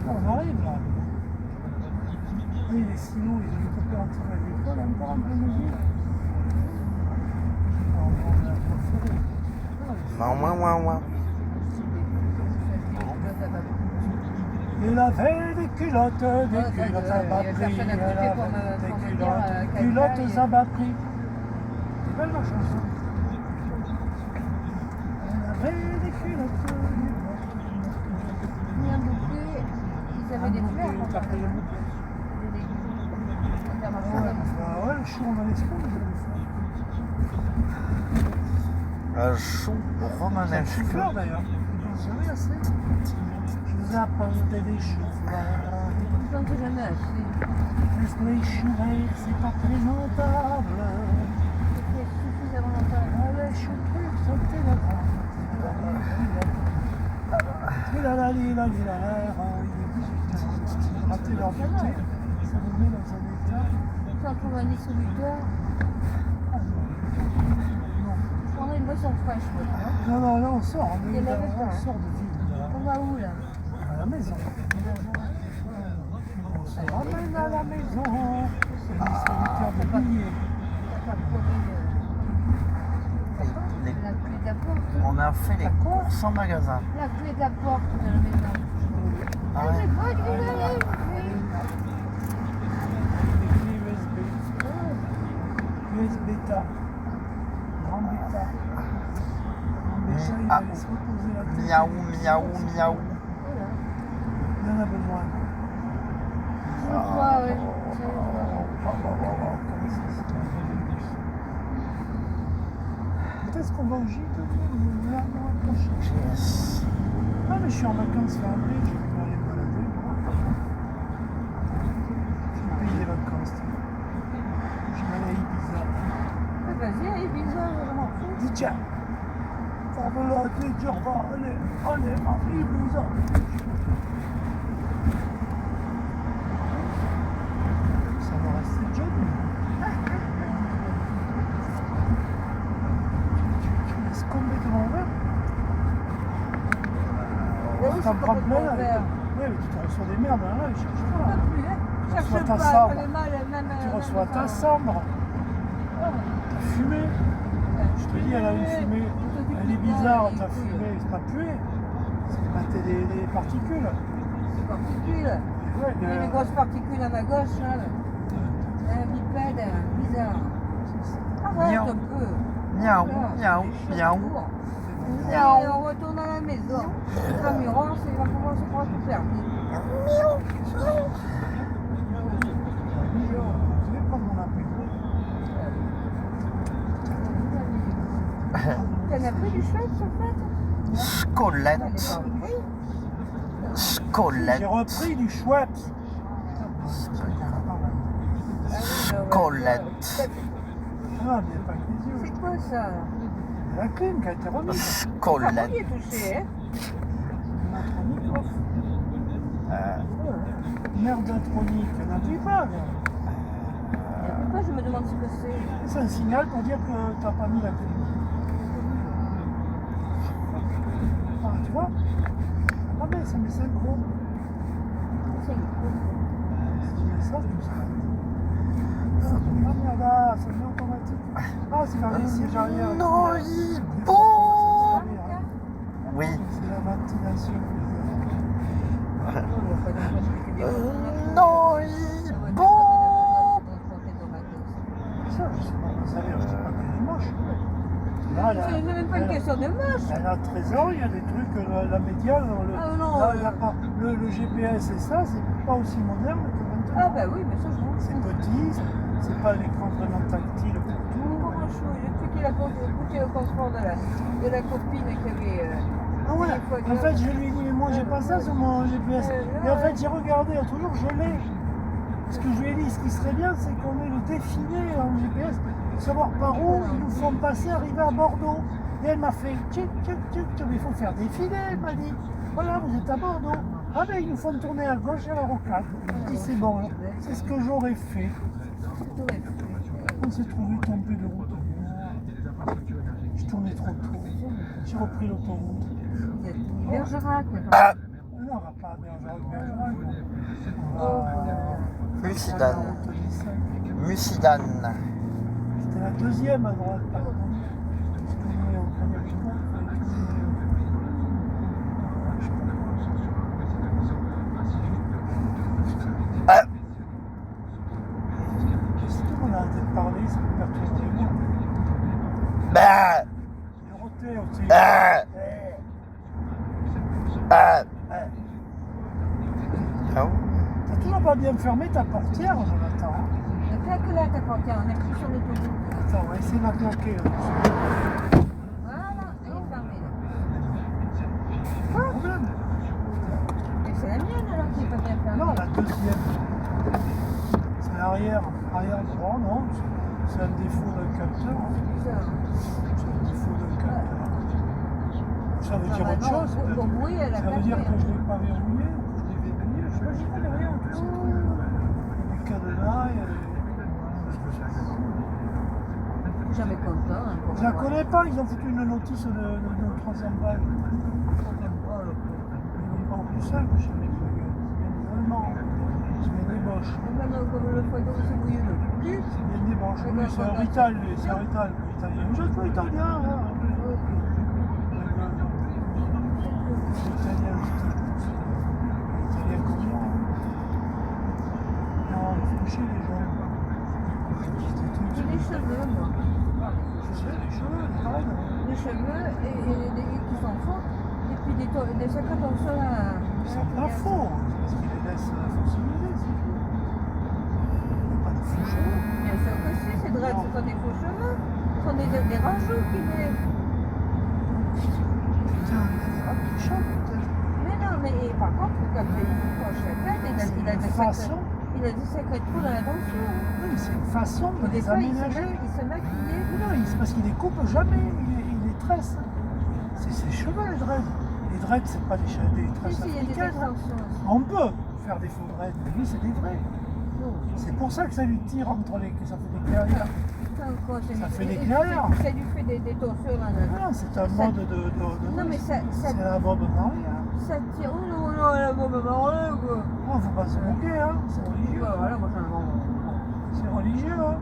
On arrive là. Oui, les silos, ils ont une température agricole encore un peu mesure. Il avait des culottes à bas prix. Il avait des culottes à bas prix. C'est belle ma chanson. Il avait des culottes. Ni un bouquet, ils avaient des fleurs. T'as pris le bouquet. Ouais, le chou en Alaska, Un chou romanesque. c'est fleur d'ailleurs. Je jamais assez. Je vous apporte des choux. Ils n'ont jamais acheté. Les choux verts, c'est pas très notable. C'était suffisamment longtemps. Les choux verts sont télégraphes. Ratez leur beauté, ça vous met dans un état. Sans trouver un distributeur, on a une boisson fraîche. Non, là on sort, Il y en avait pas, hein. on sort de ville. On va où là? À la maison. On se ramène à la maison. C'est le distributeur de billets. T'as pas promis la clé de la porte. On a fait les courses en magasin. La clé de la porte de la maison. Ah Ah, ouais. j'ai pas de clé de la maison. USB bêta. Grand bêta. Grand bêta, il allait se reposer la tête. Miaou, miaou, miaou. Il en a besoin. Je crois, ouais. Quand est-ce qu'on va au gîte? Le mois prochain. Yes. Ah mais je suis en vacances fin avril, je vais pas aller me balader. Je vais payer les vacances. Je vais aller à Ibiza. Vas-y, elle est bizarre, je m'en fous. Dis tiens, voilà, tu dis on va aller à Ibiza. Ça va rester job. Tu laisses complètement ouvert. T'en prends plein là. Oui, mais tu te reçois des merdes là, je cherche On pas. peut plus, hein. Tu Cherche reçois ta pas, chambre. elle fait mal, même. Tu reçois ta chambre. T'as fumé. Je te dis, elle a une fumée. Elle est bizarre, t'as fumé. C'est pas pué. C'est mater les particules. C'est particules. Ouais, Il y a des grosses particules à ma gauche, là. Un bipède, bizarre. Arrête Miaou. un peu. Miaou, Voilà. miaou, miaou. Et on retourne à la maison. Ramurance, il va commencer par tout faire. Je vais prendre mon apéro. T'en as pris du chouette, sur fait? Scolette. Scolette. J'ai repris du chouette. Scolette. Ah, mais pas que les yeux. C'est quoi ça? La clim qui a été remise. Scolette. Il est touché, hein? Notre micro. Merdatronique, n'appuie pas. Pourquoi je me demande ce que c'est? C'est un signal pour dire que t'as pas mis la clim. Ah, tu vois? Ah, mais ça met synchro. C'est Si tu mets ça, tout ça. Ah merde, ah, ça met automatique. Ah, c'est vers les sièges arrière. Non, il bon. Oui. C'est la ventilation. Non, il bon. Ça, je sais pas, vous savez, je sais pas qu'elle est moche. Là, elle a- C'est même pas une question de moche. Elle a 13 ans, il y a des trucs, la médiane, Ah non, le GPS et ça, c'est pas aussi moderne que maintenant. Ah bah oui, mais ça je m'en C'est fous. petit, c'est pas un écran vraiment tactile pour tout. Comment chou, j'ai cru qu'il a goûté au confort de la copine qui avait... Ah ouais, des fois en fait je lui ai dit, mais moi j'ai pas ça sur mon GPS. Et en fait j'ai regardé, toujours je l'ai. Ce que je lui ai dit, ce qui serait bien, c'est qu'on ait le défilé en GPS, savoir par où ils nous font passer, arriver à Bordeaux. Et elle m'a fait, tchic, tchic, tchic, tchic, il faut faire défiler, elle m'a dit. Voilà, vous êtes à Bordeaux. Ah ben ils nous font tourner à gauche et à la rocade. Je dis, c'est bon, c'est ce que j'aurais fait. tout est fait. On s'est trouvé tombé de route. Je tournais trop tôt. J'ai repris l'autoroute. Vous êtes mis Bergerac. Ah, Non, on va pas à Bergerac. Musidane. Musidane. C'était la deuxième à droite, pardon. Parce qu'on est au premier chemin, il fallait tourner, je sais pas. Ah, Qu'est-ce qu'on a arrêté de parler, ça me perturbe vraiment. bah, Dorothée aussi. ah, ah. Oh. T'as toujours pas bien fermé ta portière, Jonathan. Ne claque là ta portière, on est plus sur l'autoroute. Attends, on va essayer de la claquer. Là. Voilà, elle est fermée là. Pas de problème. Et c'est la mienne alors qui n'est pas bien fermée. Non, la deuxième. C'est l'arrière. Arrière droit, non. C'est un défaut d'un capteur. Ça. C'est un défaut d'un capteur. Ça veut dire autre Normalement, chose. au bruit, elle a Ça veut dire claqué. que je ne l'ai pas verrouillé ou que je l'ai verrouillé. Je sais pas, j'y connais rien. Tout ça. Il y a des cadenas, il y a des... Jamais content. Hein, pour Je la moi. connais pas, ils ont foutu une notice de 300 balles. Ils n'ont pas plus simple, je sais pas. Allemand. C'est bien des Bosch. Et maintenant, comme le foie d'eau s'est mouillé le cul, C'est bien des Bosch. Et Oui, ben, c'est un voilà. Rital, c'est un Rital. Italien. Vous êtes pas italien, là. C'est italien, c'est italien comme moi. Non, il faut chier les gens. j'ai des cheveux, moi. Je sais, les cheveux, les graines. Des cheveux et des qui s'en font. Et puis des sacs à dos sur la. Ils sont pas faux, parce qu'ils les laissent fossiliser, c'est tout. Il n'y a pas de faux cheveux. Bien sûr que si, ces dreads, ce sont des faux cheveux. Ce sont des rajouts qui met. Putain, il y a des rats qui chantent, peut-être. Mais non, mais par contre, quand il penche la tête, il a des façon. Il a des sacrés trous dans la denture. Oui, mais c'est une façon de Et des les fois, aménager. il se maquillait. Non, c'est parce qu'il les coupe jamais, il les tresse. C'est ses cheveux, les dreads. Les dreads, c'est pas des Si, tresses si, il y a des africaines. hein. extensions aussi. On peut faire des faux dreads, mais lui, c'est des vrais. Non. C'est pour ça que ça lui tire entre les... que ça fait des clairières. Ça fait des clairières. Ça lui fait des torsions là. Ah, c'est un mode de... Non, mais ça C'est la bombe Marie, hein. ça tire. Oh non, non, la bombe marron, quoi. Oh, faut pas se moquer, hein. C'est religieux. Ouais, voilà, moi j'en ai marre. C'est religieux, hein.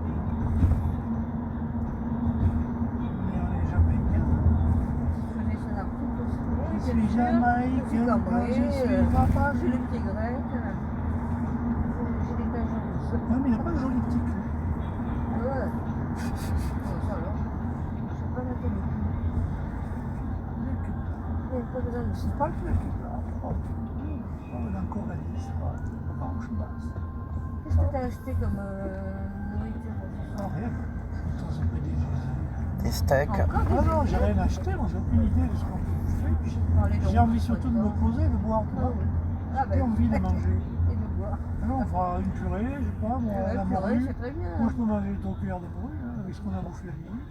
Mais on est jamaïcain. Je suis jamaïcain quand je suis papa. J'ai le pied grec. J'ai des taches rouges. Ouais, mais il n'a pas de joli petit cul. Ouais. Oh, ça alors. C'est pas la télé. Il n'y a pas besoin de ça. C'est pas le cul là. Oh, la Corée, c'est pas marche basse. Qu'est-ce que t'as acheté comme nourriture pour ce soir? Rien. Putain, c'est pas des... Des steaks. Encore Ah non, j'ai rien acheté, moi j'ai aucune idée de ce qu'on peut bouffer. J'ai envie surtout de me poser, de boire, tu vois. J'ai envie de manger. Et de boire. Alors, on fera une purée, je sais pas, moi, Ouais, la purée, morue. c'est très bien. Moi, je peux manger le cuillère de morue, hein, avec ce qu'on a bouffé la nuit.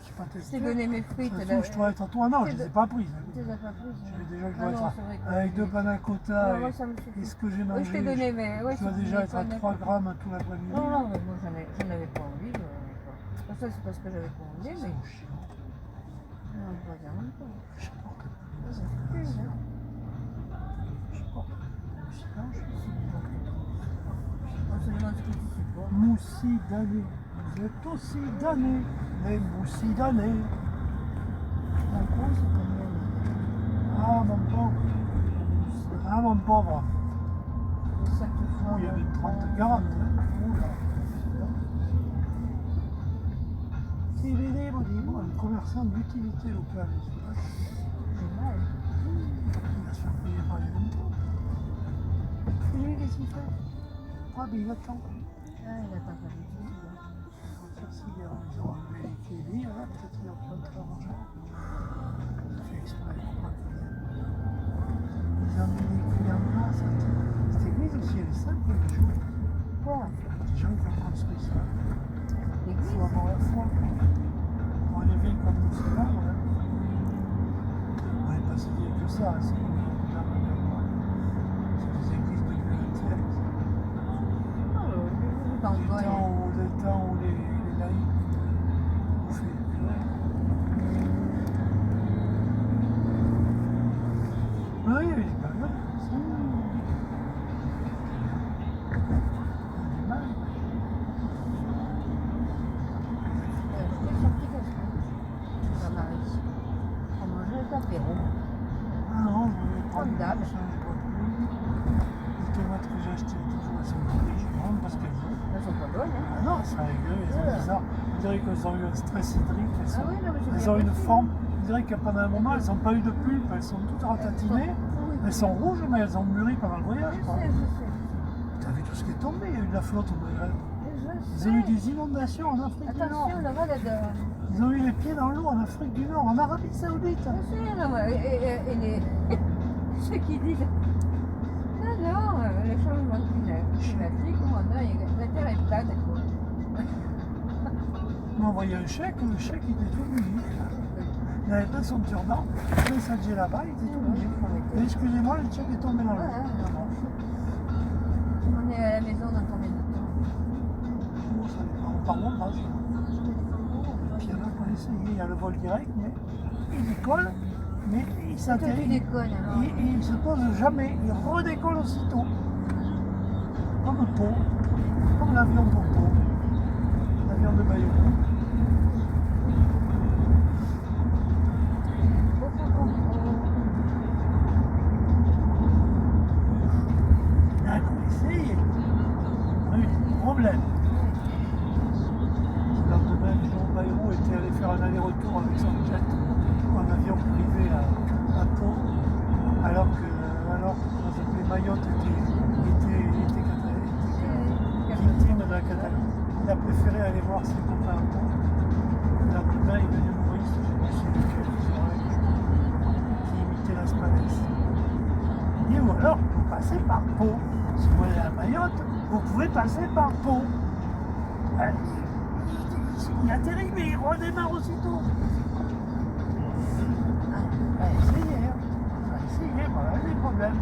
J'ai pas Je testé. t'ai donné mes frites. Ça se trouve, je dois être à toi. Non, je les ai pas prises. Tu les as pas prises? Je vais déjà, je Ah dois non, être c'est vrai que- avec deux panna cotta Ouais, moi, ça me suffit. et ce que j'ai Oui, mangé. je t'ai donné mes. Ouais, je dois c'est déjà des être à panna 3 cotta. grammes tout l'après-midi. Non, non, mais moi j'en avais pas envie. Ça, c'est parce que j'avais pas envie, mais. C'est chiant. Non, je regarde même pas. Je supporte pas. Ça, c'est plus, hein. Je supporte pas. Sinon, je suis On se demande ce que tu supportes. Moussi d'année. Vous êtes aussi damnés, les moussis d'année. Mon con, c'est combien? Ah, mon pauvre. Ah, mon pauvre. Le sac de Oh, foin. il y avait 30-40. Oula. Un commerçant d'utilité locale. J'ai mal. Il va se faire payer par les impôts. Et lui, qu'est-ce qu'il fait? Ah, ben il attend. Ah, il attend pas du tout. Ça, s'ils ont enlevé les clés, là, peut-être qu'il reprendra l'argent. Il fait exprès pour pas qu'il vienne. Ils ont mis les clés en place. Cette église aussi, elle est simple, les jours. Quoi? Les gens qui ont construit ça. Il L'église? faut avoir la foi. Pour les villes comme nous, c'est là, ouais. On n'est pas si vieille que ça, c'est des églises de 8e. Tangoy. des temps où les naïfs bouffaient des purées. Oui, il y avait des périodes comme ça. Il y a du mal. J'étais sortie comme ça. Ma Marie. On mangeait avec l'apéro. Ah non, je voulais prendre Comme d'hab. ça, je bois plus. Les tomates que j'ai achetées toujours, elles sont pourries, je prends parce qu'elles ont. Elles sont pas bonnes, hein. Ah non, c'est dégueu, elles sont bizarres. On dirait qu'elles ont eu un stress hydrique, Ah oui, non, mais j'ai elles bien ont une compris. forme. On dirait que pendant un moment, elles n'ont pas eu de pulpe, elles sont toutes ratatinées. Elles sont rouges, mais elles ont mûri pendant le voyage. Je quoi. sais, je sais. T'as vu tout ce qui est tombé, il y a eu de la flotte au Maghreb. Je Ils ont eu sais. des inondations en Afrique du Nord. Attention, là-bas, là-dedans. Ils ont eu les pieds dans l'eau en Afrique du Nord, en Arabie Saoudite. Je sais, non, mais et les... ceux qui disent... Non, le changement climatique, la Terre est plate, quoi. On m'a envoyé un chèque, le chèque il était tout mouillé. Il n'avait pas son turban, il avait sa djellaba, il était tout mouillé. Et excusez-moi, le chèque est tombé dans l'eau. On est à la maison dans combien de temps? Oh, ça dépend. Par contre, là, puis il y en a qui ont essayé, il y a le vol direct, mais il décolle, mais il Toi, tu s'atterrit. déconnes, alors. Il ne se pose jamais, il redécolle aussitôt. Comme Pau, comme l'avion pour Pau, l'avion de Bayeux. Ah, on a essayé. On a eu des problèmes. Le lendemain, Jean Bayrou était allé faire un aller-retour avec son jet en avion privé à Pau, alors que les Mayotte était victime de la catastrophe. Il a préféré aller voir ses copains à Pau. Le lendemain, il est venu Maurice, je sais plus quel qui imitait la Spanaise. Il dit, ou alors, vous passez par Pau. Si vous allez à Mayotte, vous pouvez passer par Pau. Il atterrit, mais il redémarre aussitôt. On va essayer, hein. On va essayer, voilà les problèmes.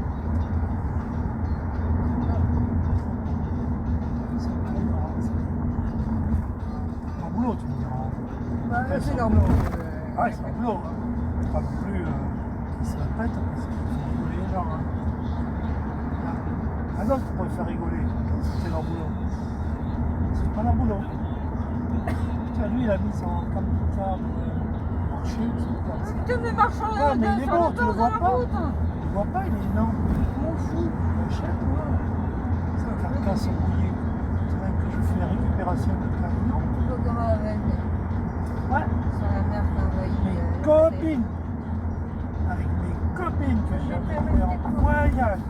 C'est pas grave, c'est leur boulot, tu me diras. Bah, c'est son leur boulot. boulot. Ah, c'est leur boulot. Hein. Pas non plus qu'ils se répètent parce qu'il faut rigoler les gens. Hein. Ah non, tu pourrais faire rigoler. C'est leur boulot. C'est pas leur boulot. Tiens, lui, il a mis son camping-car marché, je sais pas. Putain, mais marchand Ah, mais il est beau, tu le vois pas. route. Tu le vois pas, il est énorme. M'en fous. Il achète, moi. C'est un carcasse mouillé. C'est même que je fais la récupération de camion. Faut comment avec Ouais, sur la mer qui a envahi. mes copines. Avec mes copines que j'ai fait en voyage.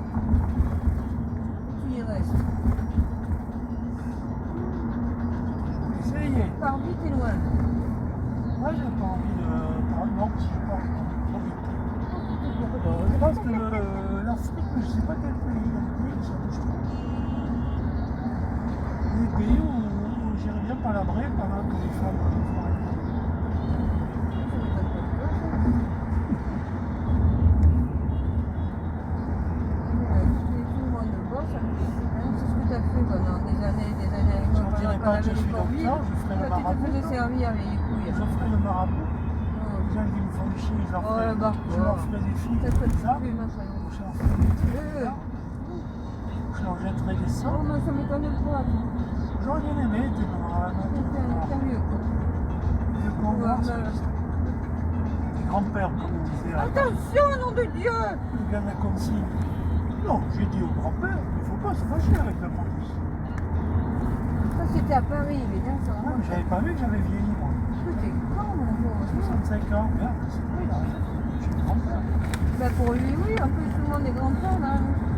Tu y restes. Essayez. Par vite et loin. Moi, j'ai pas envie de. Non, je sais pas, trop vite. Je pense que l'Afrique, je sais pas quel pays, il y a des pays où ça bouge trop. Il y a des pays où j'irais bien palabrer pendant que les femmes font rien. Tout le monde bosse. C'est ce que tu as fait pendant des années. Je ne dirais pas que je suis Covid. docteur, je ferai le Toi, tu te marabout. faisais servir avec les couilles. Je ferai le marabout. Oh. Les gens qui me font chier, je leur Oh, ferai, le bar, je leur ferai des filles Ça te comme ça. plus, ma soeur. Je leur ferai des trucs comme ça. Je leur jetterai des Oh, sorts. moi, ça m'étonne pas. J'aurais bien aimé, t'es Sérieux, quoi. vieux convoi, des grands-pères, comme on disait. Attention, nom de Dieu! Le gars de la consigne. Non, j'ai dit au grand-père, il ne faut pas se fâcher avec la police. Ça, c'était à Paris, mais là, ça Ah, mais j'avais pas vu que j'avais vieilli, moi. T'es con, mon pauvre. 65 ans, merde, c'est vrai, il a rien. Je suis grand-père. Bah, pour lui, oui, en plus, tout le monde est grand-père, là.